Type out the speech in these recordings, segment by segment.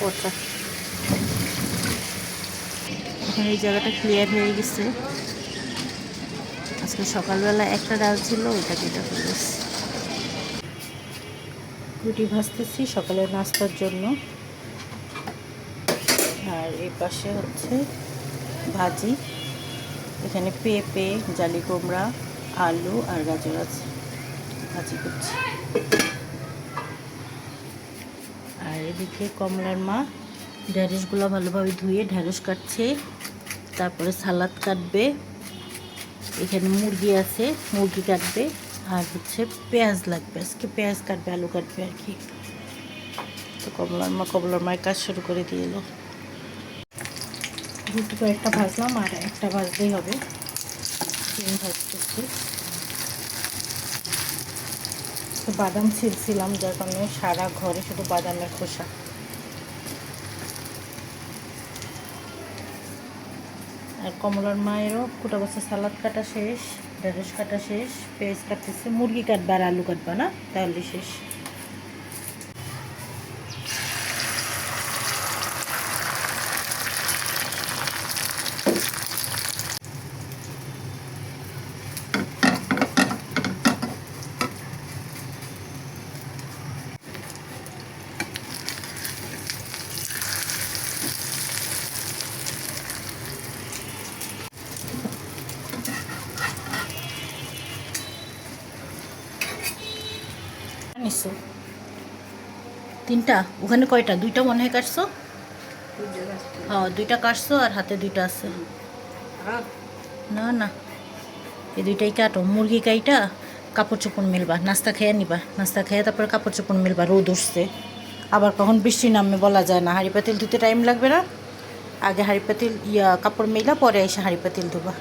পচা। এখন এই জায়গাটা ক্লিয়ার হয়ে গেছে। আজকে সকালবেলা একটা ডাল ছিল, ওইটা কেটে ফেলেছি। রুটি ভাজতেছি সকালের নাস্তার জন্য। আর এই পাশে হচ্ছে ভাজি। এখানে পেঁপে, জালি কুমড়া, আলু আর গাজর আছে, ভাজি করছি। আর এদিকে কমলার মা ঢ্যাঁড়সগুলো ভালোভাবে ধুয়ে ঢ্যাঁড়স কাটছে, তারপরে সালাদ কাটবে। এখানে মুরগি আছে, মুরগি কাটবে। আর হচ্ছে পেঁয়াজ লাগবে, আজকে পেঁয়াজ কাটবে, আলু কাটবে আর কি। তো কমলার মায়ের কাজ শুরু করে দিয়ে এলো। রুটি কয়েকটা ভাজলাম, আর একটা ভাজলেই হবে। ভাজতেছি। তো বাদাম ছিলছিলাম, যার কারণে সারা ঘরে শুধু বাদামের খোসা। আর কমলার মায়েরও কুটা বসে সালাদ কাটা শেষ, ঢেঁড়স কাটা শেষ, পেঁয়াজ কাটতেছে। মুরগি কাটবা আর আলু কাটবা না, তাহলে শেষ। নিচ্ছো তিনটা, ওখানে কয়টা? দুইটা মনে হয় কাটছো। হ্যাঁ, দুইটা কাটছো আর হাতে দুইটা আছে। না না, এই দুইটাই কাটো। মুরগি কাইটা কাপড় চোপড় মিলবা, নাস্তা খেয়ে নিবা, নাস্তা খেয়ে তারপরে কাপড় চোপড় মিলবা। রোদ উঠছে, আবার কখন বৃষ্টি নামে বলা যায় না। হাঁড়ি পাতিল ধুতে টাইম লাগবে না, আগে হাঁড়ি পাতিল কাপড় মেলা, পরে এসে হাঁড়ি পাতিল ধোবা।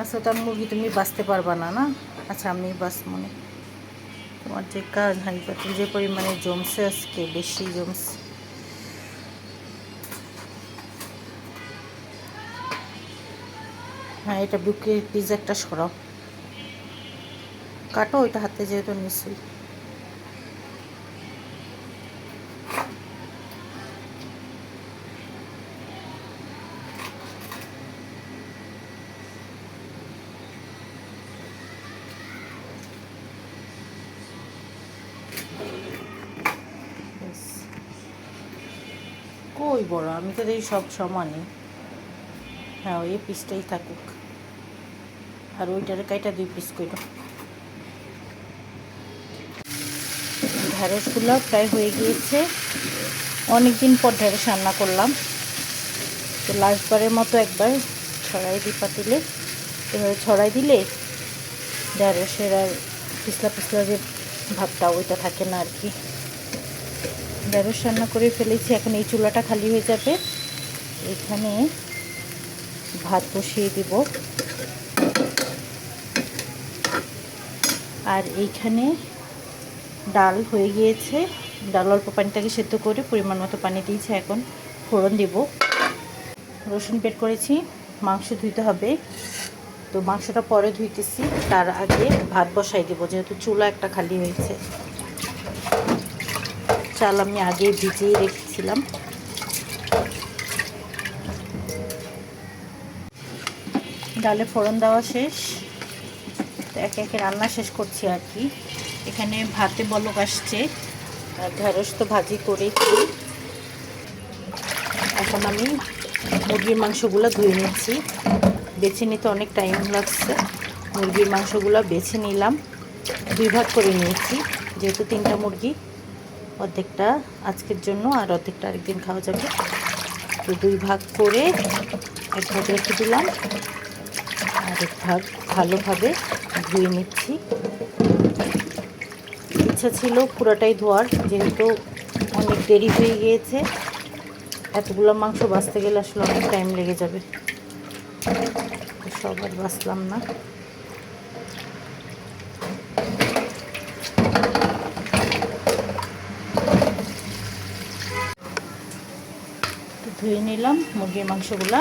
আচ্ছা, তার মুরগি তুমি বাঁচতে পারবা না না? আচ্ছা, আমি বাস মনে, তোমার যে কাজ, হাঁড়ি পাতিল যে পরিমাণে জমছে, আজকে বেশি জমছে। হ্যাঁ, এটা বুকে পিজা একটা সরাও, কাটো ওইটা হাতে যেহেতু নিশ্চয়ই। কই বড়, আমি তো এই সব সমানই। হ্যাঁ, ওই পিসটাই থাকুক, আর ওইটারে কাইটা 2 পিস করো। ঢ্যাঁড়সগুলো প্রায় হয়ে গিয়েছে। অনেক দিন পর ঢ্যাঁড়স রান্না করলাম, তো লাস্টবারের মতো একবার ছড়াই দিই পাতিলে। এভাবে ছড়াই দিলে ঢ্যাঁড়সের আর পিছলা পিছলা যে ভাবটা, ওইটা থাকে না আর কি। ঢ্যাঁড়স রান্না করে ফেলেছি, এখন এই চুলাটা খালি হয়ে যাবে। এখানে ভাত বসিয়ে দিব, আর এইখানে ডাল হয়ে গিয়েছে। ডাল অল্প পানিটাকে সেদ্ধ করে পরিমাণ মতো পানি দিয়েছে। এখন ফোড়ন দেব। রসুন বের করেছি, মাংস ধুইতে হবে, তো মাংসটা পরে ধুইতেছি। তার আগে ভাত বসাই দেবো, যেহেতু চুলা একটা খালি হয়েছে। চাল আমি আগে ভিজিয়ে রেখেছিলাম। ডালে ফোড়ন দেওয়া শেষ, তো একে একে রান্না শেষ করছি আর কি। এখানে ভাতে বলক আসছে, ঢেঁড়স তো ভাজি করেছি। এখন আমি মুরগির মাংসগুলো ধুয়ে নিচ্ছি। বেছে নিতে অনেক টাইম লাগছে। মুরগির মাংসগুলো বেছে নিলাম, 2 ভাগ করে নিয়েছি, যেহেতু 3টা মুরগি। অর্ধেকটা আজকের জন্য, আর অর্ধেকটা আরেকদিন খাওয়া যাবে। তো 2 ভাগ করে 1 ভাগ রেখে দিলাম, আর 1 ভাগ ভালোভাবে ধুয়ে নিচ্ছি। ইচ্ছা ছিল পুরোটাই ধোয়ার, যেহেতু অনেক দেরি হয়ে গিয়েছে। এতগুলো মাংস বাছতে গেলে আসলে অনেক টাইম লেগে যাবে, সব আর বাছলাম না। ধুয়ে নিলাম মুরগির মাংসগুলা।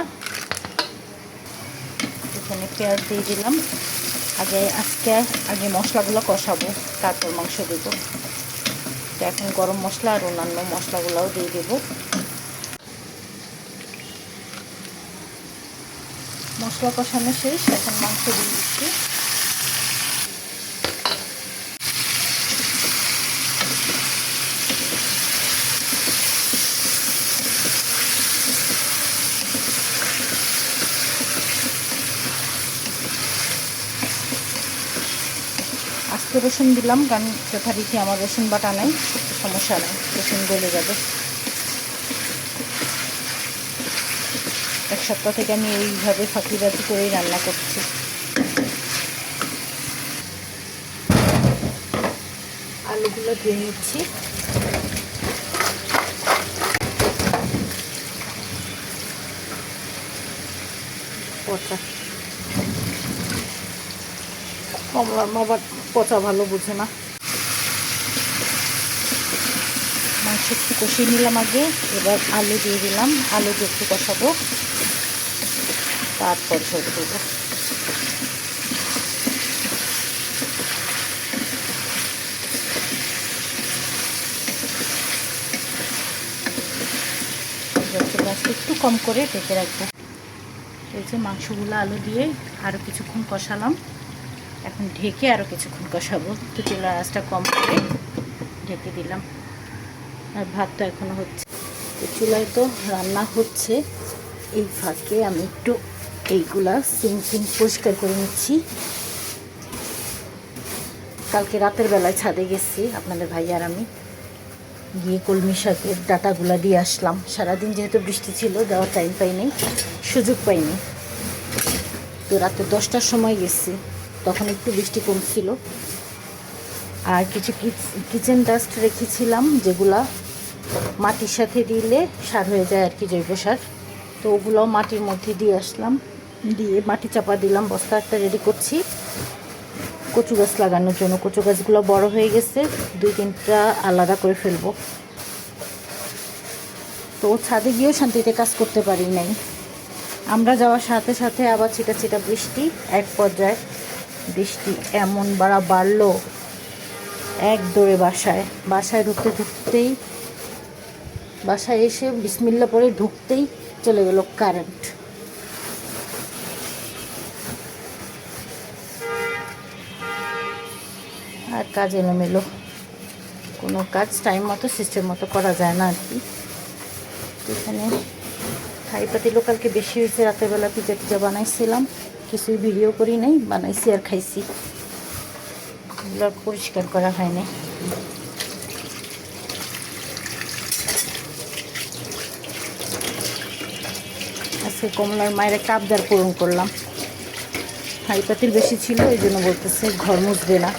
এখানে পেঁয়াজ দিয়ে দিলাম। আগে মশলাগুলো কষাবো, তারপর মাংস দেব। তো এখন গরম মশলা আর অন্যান্য মশলাগুলোও দিয়ে দেব। মশলা কষানো শেষ, এখন মাংস দিয়ে দিচ্ছি। আস্ত রসুন দিলাম, কারণ যথারীতি আমার রসুন বাটা নাই, সমস্যা নেই, রসুন গলে যাবে। এক সপ্তাহ থেকে আমি এইভাবে ফাঁকিবাজি করেই রান্না করছি। আলুগুলো ধুয়ে নিচ্ছি। পচা কমলার আবার পচা ভালো বুঝে না। মাংস একটু কষিয়ে নিলাম আগে, এবার আলু দিয়ে দিলাম। আলু দিয়ে একটু কষাবো, তারপর ঝোল দেবো। গ্যাসটা একটু কম করে ঢেকে রাখবো। এই যে মাংসগুলো আলু দিয়ে আরও কিছুক্ষণ কষালাম, এখন ঢেকে আরও কিছুক্ষণ কষাবো। তো চুলার আঁচটা কম করে ঢেকে দিলাম। আর ভাত তো এখনও হচ্ছে। তো চুলায় তো রান্না হচ্ছে, এই ফাঁকে আমি একটু এইগুলা সিঙ্ক পরিষ্কার করে নিচ্ছি। কালকে রাতের বেলায় ছাদে গেছি, আপনাদের ভাই আর আমি গিয়ে কলমি শাকের ডাটাগুলা দিয়ে আসলাম। সারাদিন যেহেতু বৃষ্টি ছিল, দেওয়ার টাইম পাইনি, সুযোগ পাইনি। তো রাতে 10টার সময় গেছি, তখন একটু বৃষ্টি কমছিল। আর কিছু কিচেন ডাস্ট রেখেছিলাম, যেগুলা মাটির সাথে দিলে সার হয়ে যায় আর কি, জৈব সার। তো ওগুলোও মাটির মধ্যে দিয়ে আসলাম, দিয়ে মাটি চাপা দিলাম। বস্তা একটা রেডি করছি কচু গাছ লাগানোর জন্য। কচু গাছগুলো বড় হয়ে গেছে, 2-3টা আলাদা করে ফেলবো। তো ছাদে গিয়েও শান্তিতে কাজ করতে পারি নাই। আমরা যাওয়ার সাথে সাথে আবার ছিটা ছিটা বৃষ্টি। এক পর্যায়ে বৃষ্টি এমন বাড়লো, এক দৌড়ে বাসায় ঢুকতেই বাসায় এসে বিসমিল্লাহ পরে ঢুকতেই চলে গেল কারেন্ট। আর কাজ এলোমেলো, কোনো কাজ টাইম মতো সিস্টেম মতো করা যায় না আর কি। এখানে খাই পাতি লোকালকে বেশি হয়েছে, রাতেরবেলা পিজা টিজা বানাইছিলাম, কিছুই ভিডিও করি নাই, বানাইছি আর খাইছি। এগুলো পরিষ্কার করা হয় নাই। আজকে কমলার মায়ের একটা আবদার পূরণ করলাম। হাই পাতিল বেশি ছিল, এই জন্য বলতেছে ঘর মুছবে না।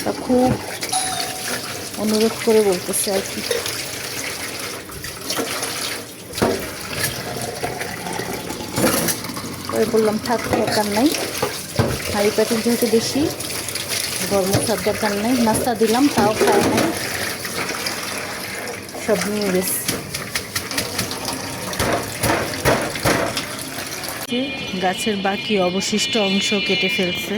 তা খুব অনুরোধ করে বলতেছে আর কি। পরে বললাম থাক, দরকার নাই, হাই পাতিল যেহেতু বেশি, ঘর মোছার দরকার নেই। নাস্তা দিলাম, তাও খায় নাই, সব নিয়ে গেছে। গাছের বাকি অবশিষ্ট অংশ কেটে ফেলছে,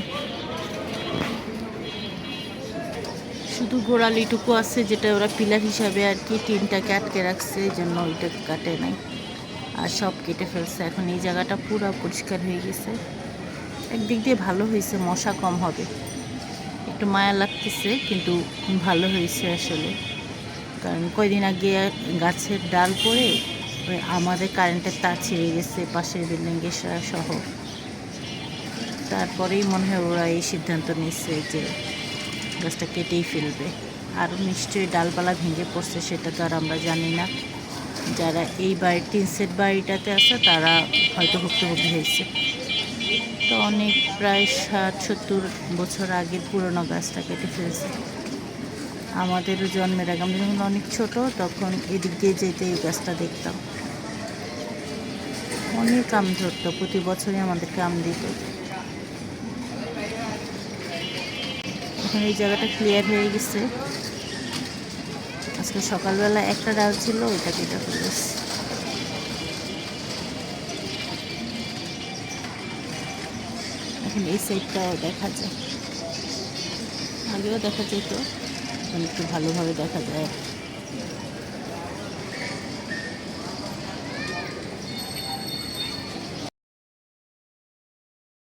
শুধু গোড়ালিটুকু আছে, যেটা ওরা পিলার হিসাবে আর কি টিনটাকে আটকে রাখছে, এই জন্য ওইটা কাটে নাই, আর সব কেটে ফেলছে। এখন এই জায়গাটা পুরো পরিষ্কার হয়ে গেছে। একদিক দিয়ে ভালো হয়েছে, মশা কম হবে। একটু মায়া লাগতেছে, কিন্তু ভালো হয়েছে আসলে। কারণ কয়দিন আগে গাছের ডাল পড়ে আমাদের কারেন্টের তার ছিঁড়ে গেছে, পাশের বিল্ডিংয়ের সহ। তারপরেই মনে হয় ওরা এই সিদ্ধান্ত নিচ্ছে যে গাছটা কেটেই ফেলবে। আরও নিশ্চয়ই ডালপালা ভেঙে পড়ছে, সেটা তো আর আমরা জানি না। যারা এই বাড়ির 3 সেট বাড়িটাতে আছে তারা হয়তো ভুক্তভোগী হয়েছে। তো অনেক প্রায় 60-70 বছর আগের পুরনো গাছটা কেটে ফেলছে। আমাদেরও জন্মের আগে, আমরা যখন অনেক ছোট, তখন এদিক দিয়ে যেতে এই গাছটা দেখতাম। অনেক আম ধরতো, প্রতি বছরই আমাদেরকে আম দিত। এখন এই জায়গাটা ক্লিয়ার হয়ে গেছে। আজকে সকালবেলা একটা ডাল ছিল, ওইটা কেটে ফেলেছে। এখন এই সাইডটাও দেখা যায়, আগেও দেখা যেত, এখন একটু ভালোভাবে দেখা যায়।